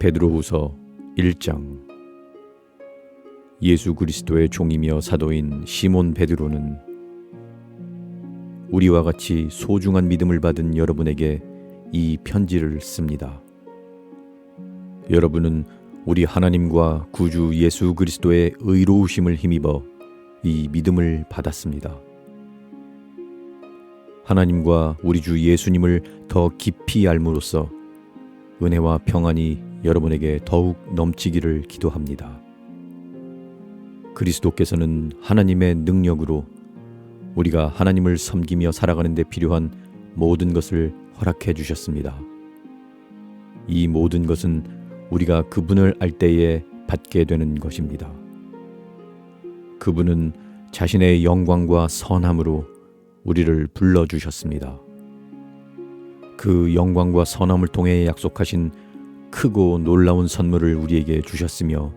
베드로후서 1장. 예수 그리스도의 종이며 사도인 시몬 베드로는 우리와 같이 소중한 믿음을 받은 여러분에게 이 편지를 씁니다. 여러분은 우리 하나님과 구주 예수 그리스도의 의로우심을 힘입어 이 믿음을 받았습니다. 하나님과 우리 주 예수님을 더 깊이 알므로써 은혜와 평안이 여러분에게 더욱 넘치기를 기도합니다. 그리스도께서는 하나님의 능력으로 우리가 하나님을 섬기며 살아가는 데 필요한 모든 것을 허락해 주셨습니다. 이 모든 것은 우리가 그분을 알 때에 받게 되는 것입니다. 그분은 자신의 영광과 선함으로 우리를 불러주셨습니다. 그 영광과 선함을 통해 약속하신 크고 놀라운 선물을 우리에게 주셨으며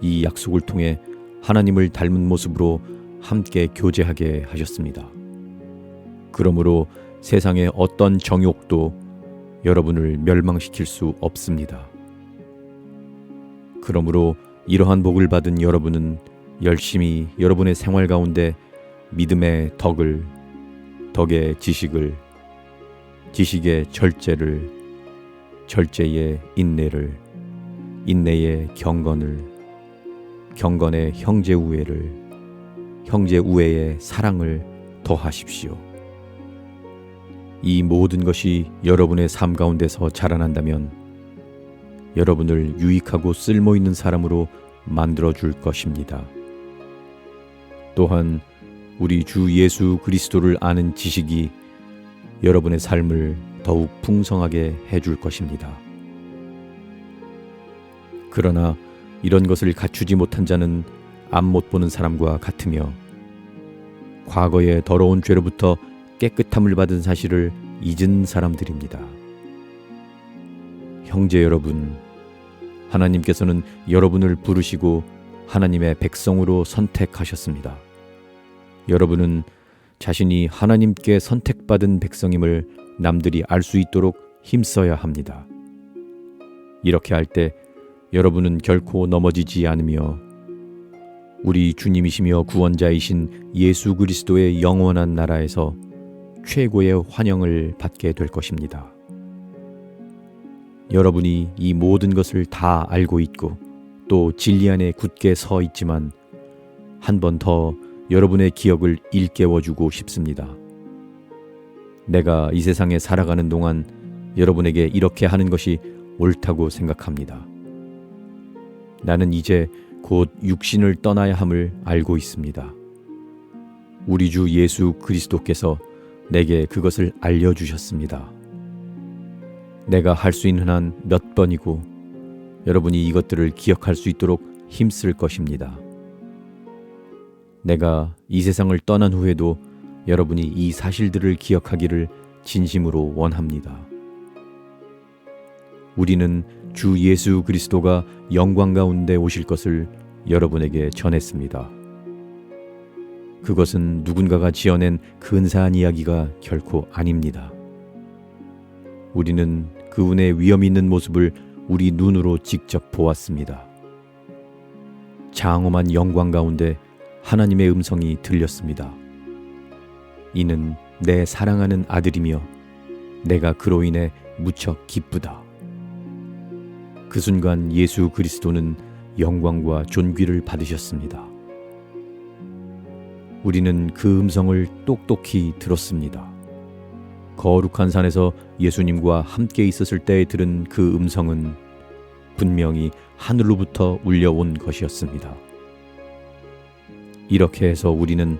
이 약속을 통해 하나님을 닮은 모습으로 함께 교제하게 하셨습니다. 그러므로 세상의 어떤 정욕도 여러분을 멸망시킬 수 없습니다. 그러므로 이러한 복을 받은 여러분은 열심히 여러분의 생활 가운데 믿음의 덕을, 덕의 지식을, 지식의 절제를, 절제의 인내를, 인내의 경건을, 경건의 형제 우애를, 형제 우애의 사랑을 더하십시오. 이 모든 것이 여러분의 삶 가운데서 자라난다면 여러분을 유익하고 쓸모있는 사람으로 만들어줄 것입니다. 또한 우리 주 예수 그리스도를 아는 지식이 여러분의 삶을 더욱 풍성하게 해줄 것입니다. 그러나 이런 것을 갖추지 못한 자는 앞 못 보는 사람과 같으며 과거의 더러운 죄로부터 깨끗함을 받은 사실을 잊은 사람들입니다. 형제 여러분, 하나님께서는 여러분을 부르시고 하나님의 백성으로 선택하셨습니다. 여러분은 자신이 하나님께 선택받은 백성임을 남들이 알 수 있도록 힘써야 합니다. 이렇게 할 때 여러분은 결코 넘어지지 않으며 우리 주님이시며 구원자이신 예수 그리스도의 영원한 나라에서 최고의 환영을 받게 될 것입니다. 여러분이 이 모든 것을 다 알고 있고 또 진리 안에 굳게 서 있지만 한 번 더 여러분의 기억을 일깨워주고 싶습니다. 내가 이 세상에 살아가는 동안 여러분에게 이렇게 하는 것이 옳다고 생각합니다. 나는 이제 곧 육신을 떠나야 함을 알고 있습니다. 우리 주 예수 그리스도께서 내게 그것을 알려주셨습니다. 내가 할 수 있는 한 몇 번이고 여러분이 이것들을 기억할 수 있도록 힘쓸 것입니다. 내가 이 세상을 떠난 후에도 여러분이 이 사실들을 기억하기를 진심으로 원합니다. 우리는 주 예수 그리스도가 영광 가운데 오실 것을 여러분에게 전했습니다. 그것은 누군가가 지어낸 근사한 이야기가 결코 아닙니다. 우리는 그분의 위엄 있는 모습을 우리 눈으로 직접 보았습니다. 장엄한 영광 가운데 하나님의 음성이 들렸습니다. 이는 내 사랑하는 아들이며 내가 그로 인해 무척 기쁘다. 그 순간 예수 그리스도는 영광과 존귀를 받으셨습니다. 우리는 그 음성을 똑똑히 들었습니다. 거룩한 산에서 예수님과 함께 있었을 때에 들은 그 음성은 분명히 하늘로부터 울려온 것이었습니다. 이렇게 해서 우리는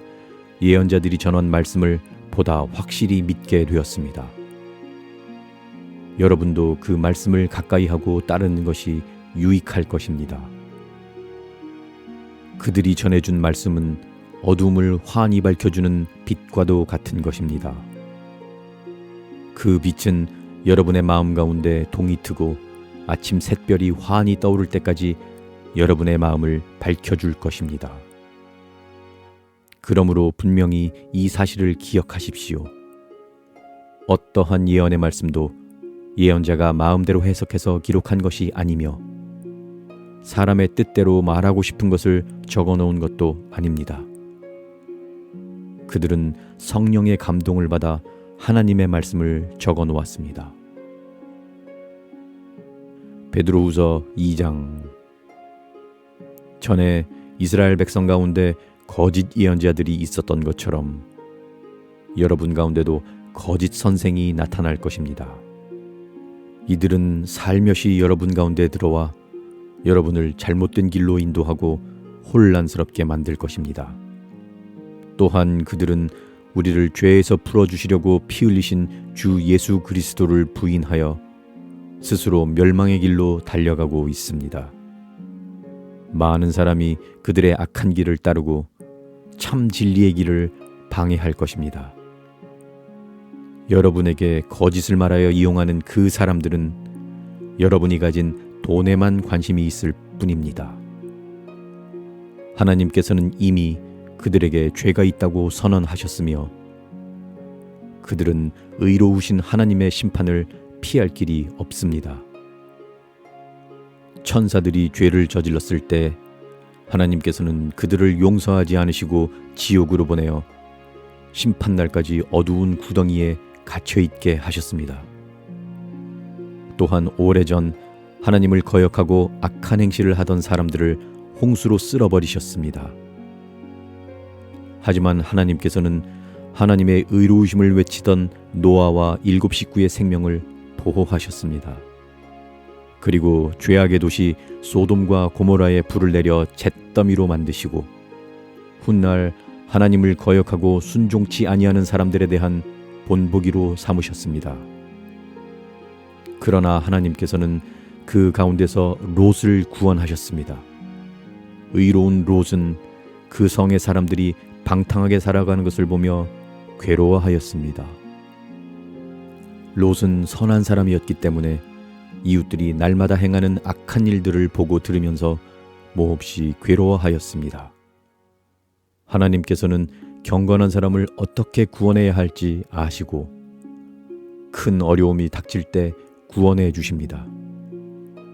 예언자들이 전한 말씀을 보다 확실히 믿게 되었습니다. 여러분도 그 말씀을 가까이 하고 따르는 것이 유익할 것입니다. 그들이 전해준 말씀은 어둠을 환히 밝혀주는 빛과도 같은 것입니다. 그 빛은 여러분의 마음 가운데 동이 트고 아침 샛별이 환히 떠오를 때까지 여러분의 마음을 밝혀줄 것입니다. 그러므로 분명히 이 사실을 기억하십시오. 어떠한 예언의 말씀도 예언자가 마음대로 해석해서 기록한 것이 아니며 사람의 뜻대로 말하고 싶은 것을 적어 놓은 것도 아닙니다. 그들은 성령의 감동을 받아 하나님의 말씀을 적어 놓았습니다. 베드로후서 2장. 전에 이스라엘 백성 가운데 거짓 예언자들이 있었던 것처럼 여러분 가운데도 거짓 선생이 나타날 것입니다. 이들은 살며시 여러분 가운데 들어와 여러분을 잘못된 길로 인도하고 혼란스럽게 만들 것입니다. 또한 그들은 우리를 죄에서 풀어주시려고 피 흘리신 주 예수 그리스도를 부인하여 스스로 멸망의 길로 달려가고 있습니다. 많은 사람이 그들의 악한 길을 따르고 참 진리의 길을 방해할 것입니다. 여러분에게 거짓을 말하여 이용하는 그 사람들은 여러분이 가진 돈에만 관심이 있을 뿐입니다. 하나님께서는 이미 그들에게 죄가 있다고 선언하셨으며 그들은 의로우신 하나님의 심판을 피할 길이 없습니다. 천사들이 죄를 저질렀을 때 하나님께서는 그들을 용서하지 않으시고 지옥으로 보내어 심판날까지 어두운 구덩이에 갇혀있게 하셨습니다. 또한 오래전 하나님을 거역하고 악한 행실을 하던 사람들을 홍수로 쓸어버리셨습니다. 하지만 하나님께서는 하나님의 의로우심을 외치던 노아와 7 식구의 생명을 보호하셨습니다. 그리고 죄악의 도시 소돔과 고모라에 불을 내려 잿더미로 만드시고 훗날 하나님을 거역하고 순종치 아니하는 사람들에 대한 본보기로 삼으셨습니다. 그러나 하나님께서는 그 가운데서 롯을 구원하셨습니다. 의로운 롯은 그 성의 사람들이 방탕하게 살아가는 것을 보며 괴로워하였습니다. 롯은 선한 사람이었기 때문에 이웃들이 날마다 행하는 악한 일들을 보고 들으면서 몹시 괴로워하였습니다. 하나님께서는 경건한 사람을 어떻게 구원해야 할지 아시고 큰 어려움이 닥칠 때 구원해 주십니다.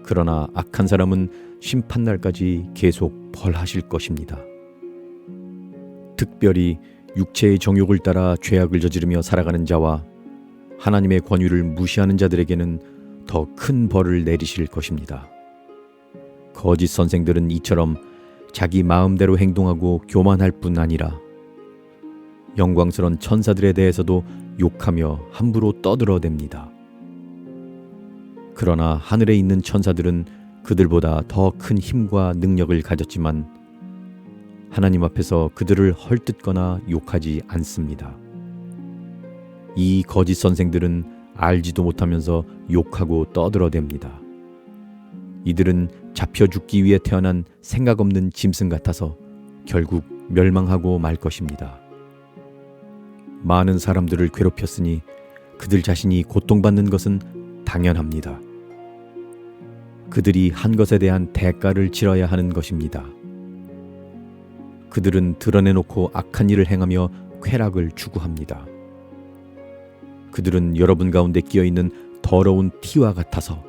그러나 악한 사람은 심판날까지 계속 벌하실 것입니다. 특별히 육체의 정욕을 따라 죄악을 저지르며 살아가는 자와 하나님의 권위를 무시하는 자들에게는 더 큰 벌을 내리실 것입니다. 거짓 선생들은 이처럼 자기 마음대로 행동하고 교만할 뿐 아니라 영광스러운 천사들에 대해서도 욕하며 함부로 떠들어댑니다. 그러나 하늘에 있는 천사들은 그들보다 더 큰 힘과 능력을 가졌지만 하나님 앞에서 그들을 헐뜯거나 욕하지 않습니다. 이 거짓 선생들은 알지도 못하면서 욕하고 떠들어댑니다. 이들은 잡혀 죽기 위해 태어난 생각 없는 짐승 같아서 결국 멸망하고 말 것입니다. 많은 사람들을 괴롭혔으니 그들 자신이 고통받는 것은 당연합니다. 그들이 한 것에 대한 대가를 치러야 하는 것입니다. 그들은 드러내놓고 악한 일을 행하며 쾌락을 추구합니다. 그들은 여러분 가운데 끼어있는 더러운 티와 같아서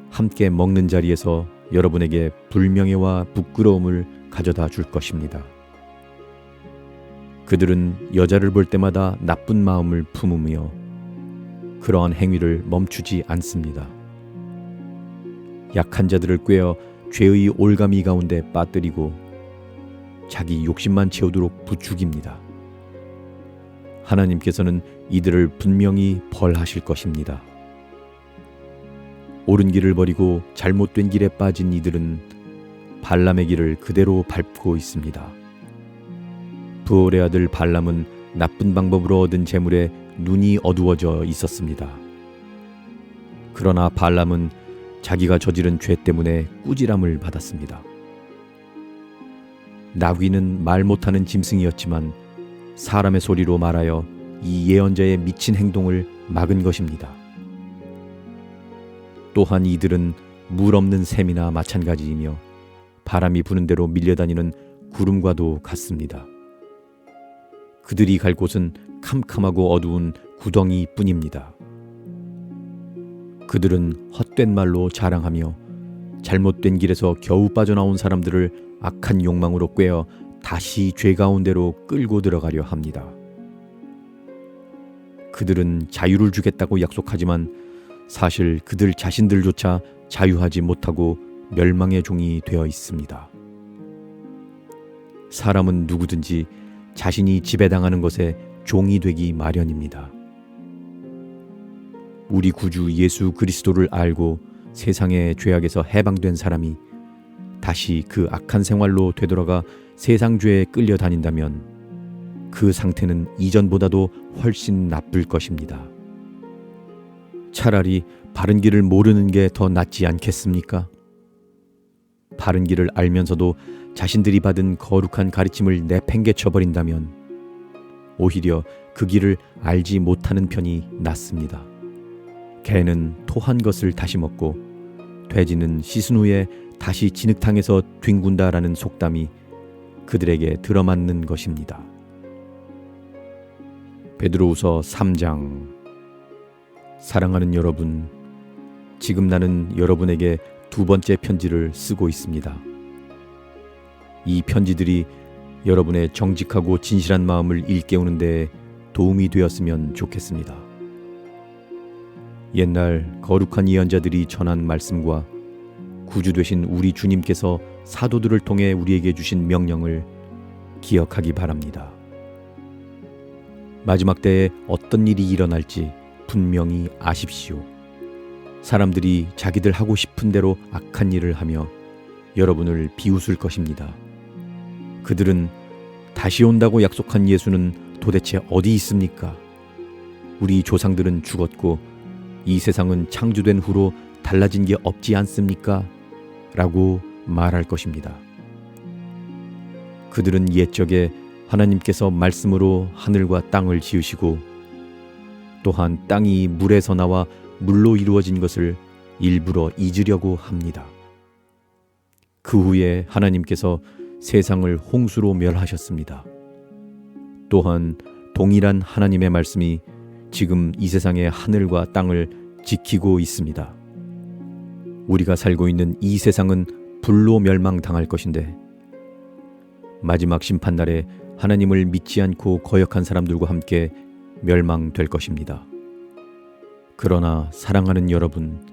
함께 먹는 자리에서 여러분에게 불명예와 부끄러움을 가져다 줄 것입니다. 그들은 여자를 볼 때마다 나쁜 마음을 품으며 그러한 행위를 멈추지 않습니다. 약한 자들을 꾀어 죄의 올가미 가운데 빠뜨리고 자기 욕심만 채우도록 부추깁니다. 하나님께서는 이들을 분명히 벌하실 것입니다. 옳은 길을 버리고 잘못된 길에 빠진 이들은 발람의 길을 그대로 밟고 있습니다. 부올의 아들 발람은 나쁜 방법으로 얻은 재물에 눈이 어두워져 있었습니다. 그러나 발람은 자기가 저지른 죄 때문에 꾸지람을 받았습니다. 나귀는 말 못하는 짐승이었지만 사람의 소리로 말하여 이 예언자의 미친 행동을 막은 것입니다. 또한 이들은 물 없는 샘이나 마찬가지이며 바람이 부는 대로 밀려다니는 구름과도 같습니다. 그들이 갈 곳은 캄캄하고 어두운 구덩이뿐입니다. 그들은 헛된 말로 자랑하며 잘못된 길에서 겨우 빠져나온 사람들을 악한 욕망으로 꾀어 다시 죄 가운데로 끌고 들어가려 합니다. 그들은 자유를 주겠다고 약속하지만 사실 그들 자신들조차 자유하지 못하고 멸망의 종이 되어 있습니다. 사람은 누구든지 자신이 지배당하는 것에 종이 되기 마련입니다. 우리 구주 예수 그리스도를 알고 세상의 죄악에서 해방된 사람이 다시 그 악한 생활로 되돌아가 세상 죄에 끌려다닌다면 그 상태는 이전보다도 훨씬 나쁠 것입니다. 차라리 바른 길을 모르는 게 더 낫지 않겠습니까? 바른 길을 알면서도 자신들이 받은 거룩한 가르침을 내팽개쳐 버린다면 오히려 그 길을 알지 못하는 편이 낫습니다. 개는 토한 것을 다시 먹고 돼지는 씻은 후에 다시 진흙탕에서 뒹군다라는 속담이 그들에게 들어맞는 것입니다. 베드로후서 3장. 사랑하는 여러분, 지금 나는 여러분에게 두 번째 편지를 쓰고 있습니다. 이 편지들이 여러분의 정직하고 진실한 마음을 일깨우는 데 도움이 되었으면 좋겠습니다. 옛날 거룩한 예언자들이 전한 말씀과 구주 되신 우리 주님께서 사도들을 통해 우리에게 주신 명령을 기억하기 바랍니다. 마지막 때에 어떤 일이 일어날지 분명히 아십시오. 사람들이 자기들 하고 싶은 대로 악한 일을 하며 여러분을 비웃을 것입니다. 그들은 다시 온다고 약속한 예수는 도대체 어디 있습니까? 우리 조상들은 죽었고 이 세상은 창조된 후로 달라진 게 없지 않습니까? 라고 말할 것입니다. 그들은 옛적에 하나님께서 말씀으로 하늘과 땅을 지으시고 또한 땅이 물에서 나와 물로 이루어진 것을 일부러 잊으려고 합니다. 그 후에 하나님께서 세상을 홍수로 멸하셨습니다. 또한 동일한 하나님의 말씀이 지금 이 세상의 하늘과 땅을 지키고 있습니다. 우리가 살고 있는 이 세상은 불로 멸망당할 것인데 마지막 심판날에 하나님을 믿지 않고 거역한 사람들과 함께 멸망될 것입니다. 그러나 사랑하는 여러분,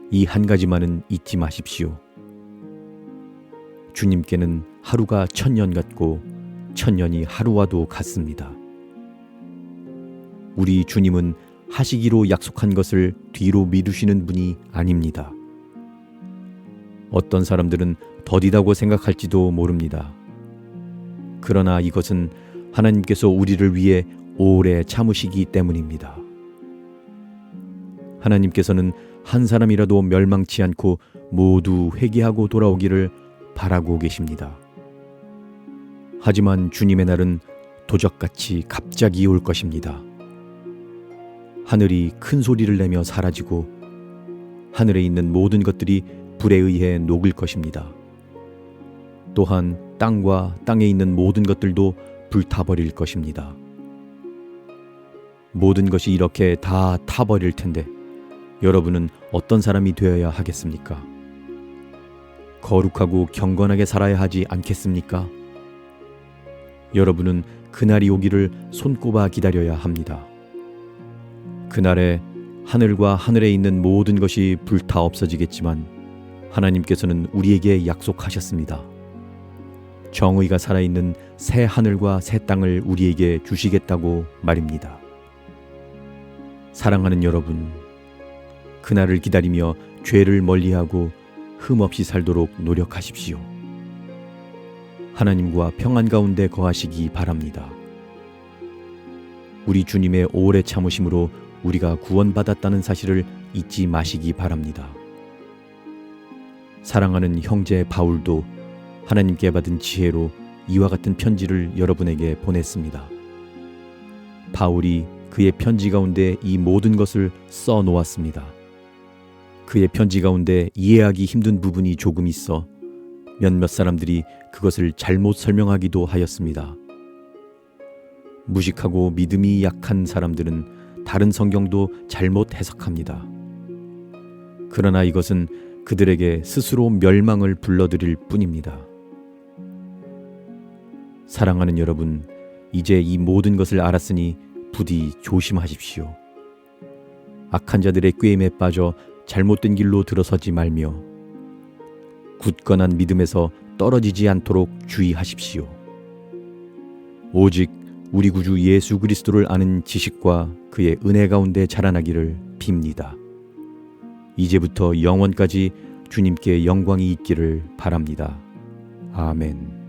이 한 가지만은 잊지 마십시오. 주님께는 하루가 1000년 같고 1000년이 하루와도 같습니다. 우리 주님은 하시기로 약속한 것을 뒤로 미루시는 분이 아닙니다. 어떤 사람들은 더디다고 생각할지도 모릅니다. 그러나 이것은 하나님께서 우리를 위해 오래 참으시기 때문입니다. 하나님께서는 한 사람이라도 멸망치 않고 모두 회개하고 돌아오기를 바라고 계십니다. 하지만 주님의 날은 도적같이 갑자기 올 것입니다. 하늘이 큰 소리를 내며 사라지고 하늘에 있는 모든 것들이 불에 의해 녹을 것입니다. 또한 땅과 땅에 있는 모든 것들도 불타버릴 것입니다. 모든 것이 이렇게 다 타버릴 텐데 여러분은 어떤 사람이 되어야 하겠습니까? 거룩하고 경건하게 살아야 하지 않겠습니까? 여러분은 그날이 오기를 손꼽아 기다려야 합니다. 그날에 하늘과 하늘에 있는 모든 것이 불타 없어지겠지만 하나님께서는 우리에게 약속하셨습니다. 정의가 살아있는 새 하늘과 새 땅을 우리에게 주시겠다고 말입니다. 사랑하는 여러분, 그날을 기다리며 죄를 멀리하고 흠없이 살도록 노력하십시오. 하나님과 평안 가운데 거하시기 바랍니다. 우리 주님의 오래 참으심으로 우리가 구원받았다는 사실을 잊지 마시기 바랍니다. 사랑하는 형제 바울도 하나님께 받은 지혜로 이와 같은 편지를 여러분에게 보냈습니다. 바울이 그의 편지 가운데 이 모든 것을 써 놓았습니다. 그의 편지 가운데 이해하기 힘든 부분이 조금 있어 몇몇 사람들이 그것을 잘못 설명하기도 하였습니다. 무식하고 믿음이 약한 사람들은 다른 성경도 잘못 해석합니다. 그러나 이것은 그들에게 스스로 멸망을 불러들일 뿐입니다. 사랑하는 여러분, 이제 이 모든 것을 알았으니 부디 조심하십시오. 악한 자들의 꾀임에 빠져 잘못된 길로 들어서지 말며 굳건한 믿음에서 떨어지지 않도록 주의하십시오. 오직 우리 구주 예수 그리스도를 아는 지식과 그의 은혜 가운데 자라나기를 빕니다. 이제부터 영원까지 주님께 영광이 있기를 바랍니다. 아멘.